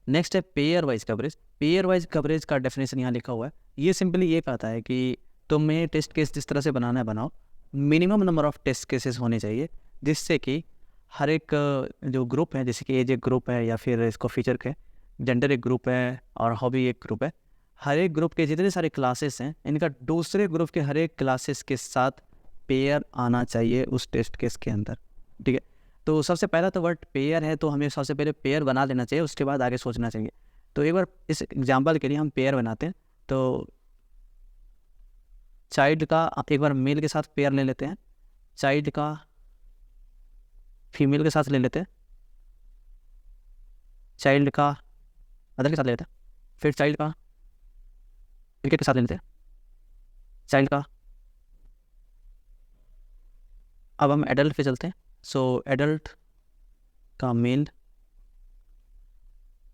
Next है pair wise coverage. Pair wise coverage का definition यहाँ लिखा हुआ है। ये सिंपली ये कहता है कि तुम्हें टेस्ट केस जिस तरह से बनाना है बनाओ, minimum number of test cases होने चाहिए, जिससे कि हर एक जो ग्रुप है, जैसे कि एज एक ग्रुप है या फिर इसको फीचर के जेंडर एक ग्रुप है और हॉबी एक ग्रुप है, हर एक ग्रुप के जितने सारे क्लासेस हैं इनका दूसरे ग्रुप के हर एक क्लासेस के साथ पेयर आना चाहिए उस टेस्ट केस के अंदर। ठीक है, तो सबसे पहला तो वर्ड पेयर है, तो हमें सबसे पहले पेयर बना लेना चाहिए, उसके बाद आगे सोचना चाहिए। तो एक बार इस एग्जाम्पल के लिए हम पेयर बनाते हैं। तो चाइल्ड का एक बार मेल के साथ पेयर ले लेते हैं, चाइल्ड का फीमेल के साथ ले लेते हैं, चाइल्ड का अदर के साथ ले लेते हैं, फिर चाइल्ड का क्रिकेट के साथ ले लेते हैं, चाइल्ड का। अब हम एडल्ट पे चलते हैं। सो एडल्ट का मेल,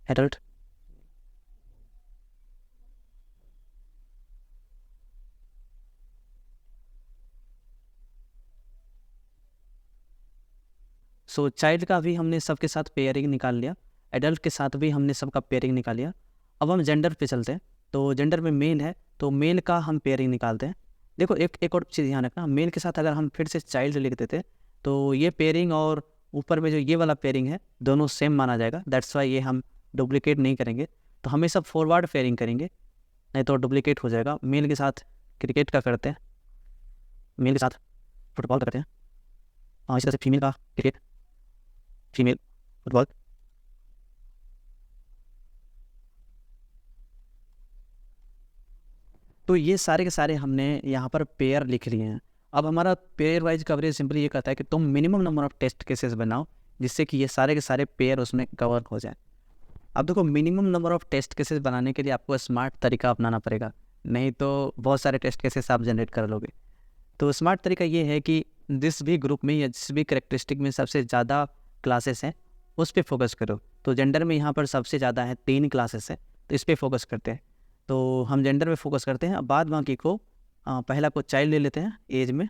एडल्ट सो चाइल्ड का भी हमने सबके साथ पेयरिंग निकाल लिया, एडल्ट के साथ भी हमने सबका पेयरिंग निकाल लिया। अब हम जेंडर पे चलते हैं। तो जेंडर में मेल है तो मेल का हम पेयरिंग निकालते हैं। देखो एक और चीज़ ध्यान रखना, मेल के साथ अगर हम फिर से चाइल्ड लिख देते तो ये पेयरिंग और ऊपर में जो ये वाला पेयरिंग है दोनों सेम माना जाएगा। दैट्स वाई ये हम डुप्लीकेट नहीं करेंगे, तो हमेशा फॉरवर्ड पेयरिंग करेंगे, नहीं तो डुप्लीकेट हो जाएगा। मेल के साथ क्रिकेट का करते हैं, मेल के साथ फुटबॉल का करते हैं, और इसी तरह से फीमेल का क्रिकेट, फीमेल फुटबॉल। तो ये सारे के सारे हमने यहाँ पर पेयर लिख लिए हैं। अब हमारा पेयर वाइज कवरेज सिंपली ये कहता है कि तुम minimum number of test cases बनाओ, जिससे कि ये सारे के सारे पेयर उसमें कवर हो जाए। अब देखो, minimum number of test cases बनाने के लिए आपको स्मार्ट तरीका अपनाना पड़ेगा, नहीं तो बहुत सारे टेस्ट केसेस आप जनरेट कर लोगे। तो स्मार्ट तरीका ये है कि जिस भी ग्रुप में या जिस भी करेक्टरिस्टिक में सबसे ज़्यादा क्लासेस हैं उस पर फोकस करो। तो जेंडर में यहाँ पर सबसे ज़्यादा है 3 क्लासेस है, तो इस पर फोकस करते हैं। तो हम जेंडर में फोकस करते हैं। अब बाद बाकी को पहला को चाइल्ड ले लेते हैं एज में,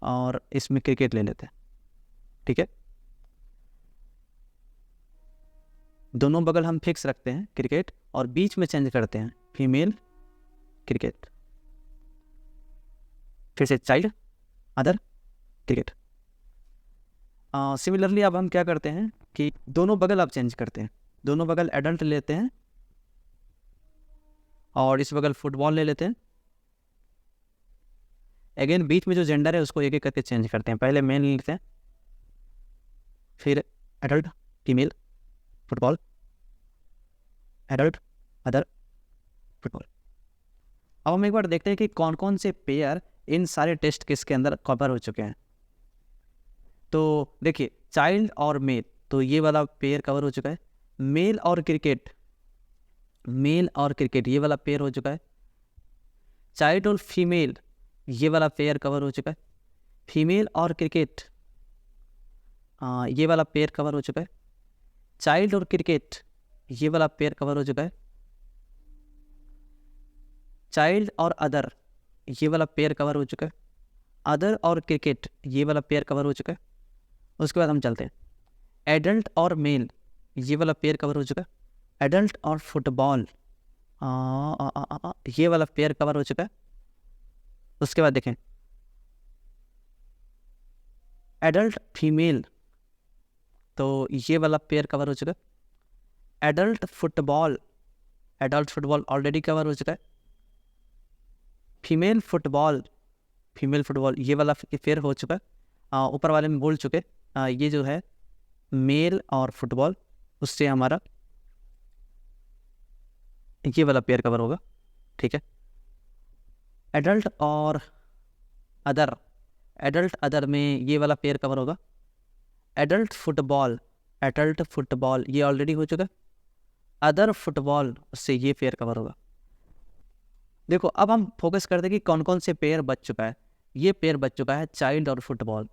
और इसमें क्रिकेट ले लेते हैं। ठीक है, दोनों बगल हम फिक्स रखते हैं क्रिकेट, और बीच में चेंज करते हैं फीमेल क्रिकेट, फिर से चाइल्ड अदर क्रिकेट। सिमिलरली अब हम क्या करते हैं कि दोनों बगल अब चेंज करते हैं, दोनों बगल एडल्ट लेते हैं और इस बगल फुटबॉल ले लेते हैं। अगेन बीच में जो जेंडर है उसको एक एक करके चेंज करते हैं, पहले मेल लेते हैं, फिर adult female football, adult other football. अब हम एक बार देखते हैं कि कौन कौन से पेयर इन सारे टेस्ट केस के अंदर कवर हो चुके हैं। तो देखिए, चाइल्ड और मेल, तो ये वाला पेयर कवर हो चुका है। मेल और क्रिकेट, मेल और क्रिकेट ये वाला पेयर हो चुका है। चाइल्ड और फीमेल ये वाला पेयर कवर हो चुका है। फीमेल और क्रिकेट ये वाला पेयर कवर हो चुका है। चाइल्ड और क्रिकेट ये वाला पेयर कवर हो चुका है। चाइल्ड और अदर ये वाला पेयर कवर हो चुका है। अदर और क्रिकेट ये वाला पेयर कवर हो चुका है। उसके बाद हम चलते हैं, एडल्ट और मेल ये वाला पेयर कवर हो चुका है। एडल्ट और फुटबॉल ये वाला पेयर कवर हो चुका है। उसके बाद देखें, एडल्ट फीमेल, तो ये वाला पेयर कवर हो चुका है। एडल्ट फुटबॉल ऑलरेडी कवर हो चुका है। फीमेल फुटबॉल ये वाला पेयर हो चुका है। ऊपर वाले में बोल चुके, ये जो है मेल और फुटबॉल, उससे हमारा ये वाला पेयर कवर होगा। ठीक है, एडल्ट और अदर में ये वाला पेयर कवर होगा। एडल्ट फुटबॉल ये ऑलरेडी हो चुका है। अदर फुटबॉल, उससे ये पेयर कवर होगा। देखो, अब हम फोकस करते हैं कि कौन कौन से पेयर बच चुका है। ये पेयर बच चुका है चाइल्ड और फुटबॉल।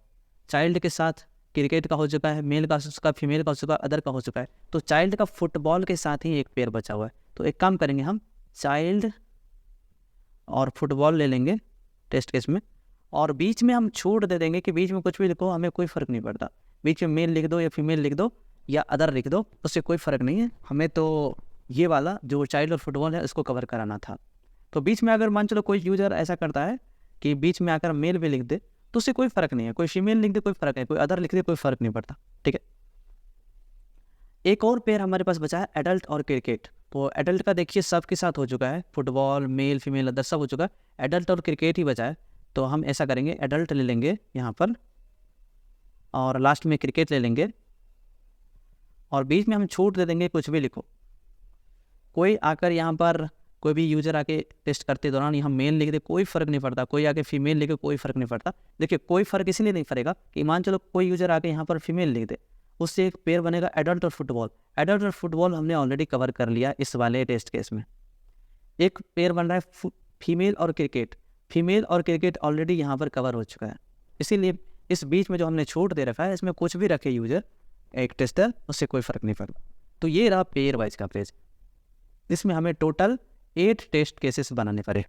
चाइल्ड के साथ क्रिकेट का हो चुका है, मेल का हो चुका है, फीमेल का हो चुका है, अदर का हो चुका है। तो चाइल्ड का फुटबॉल के साथ ही एक पेयर बचा हुआ है। तो एक काम करेंगे, हम चाइल्ड और फुटबॉल ले लेंगे टेस्ट केस में, और बीच में हम छूट दे देंगे कि बीच में कुछ भी लिखो, हमें कोई फ़र्क नहीं पड़ता। बीच में मेल लिख दो या फीमेल लिख दो, या अदर लिख दो, उससे कोई फ़र्क नहीं है। हमें तो ये वाला जो चाइल्ड और फुटबॉल है इसको कवर कराना था। तो बीच में अगर मान चलो कोई यूज़र ऐसा करता है कि बीच में आकर मेल भी लिख दे तो उससे कोई फ़र्क नहीं है, कोई फीमेल लिख दे कोई फ़र्क नहीं, कोई अदर लिख दे कोई फ़र्क नहीं पड़ता, ठीक है। एक और पेयर हमारे पास बचा है एडल्ट और क्रिकेट। तो एडल्ट का देखिए सबके साथ हो चुका है, फुटबॉल मेल फीमेल अदर सब हो चुका है, एडल्ट और क्रिकेट ही बचा है। तो हम ऐसा करेंगे, एडल्ट ले लेंगे यहाँ पर और लास्ट में क्रिकेट ले लेंगे और बीच में हम छूट दे देंगे, कुछ भी लिखो। कोई आकर यहाँ पर कोई भी यूज़र आके टेस्ट करते दौरान यहाँ मेल लिख दे कोई फ़र्क नहीं पड़ता, कोई आके फीमेल लिखे कोई फ़र्क नहीं पड़ता। देखिए कोई फ़र्क इसलिए नहीं पड़ेगा कि मान चलो कोई यूज़र आके यहाँ पर फीमेल लिख दे, उससे एक पेयर बनेगा एडल्ट और फुटबॉल। एडल्ट और फुटबॉल हमने ऑलरेडी कवर कर लिया इस वाले टेस्ट केस में। एक पेयर बन रहा है फीमेल और क्रिकेट, फीमेल और क्रिकेट ऑलरेडी यहाँ पर कवर हो चुका है। इसीलिए इस बीच में जो हमने छूट दे रखा है इसमें कुछ भी रखे यूज़र एक टेस्टर, उससे कोई फ़र्क नहीं पड़ता। तो ये रहा पेयर वाइज का पेज। इसमें हमें टोटल 8 टेस्ट केसेस बनाने पड़े।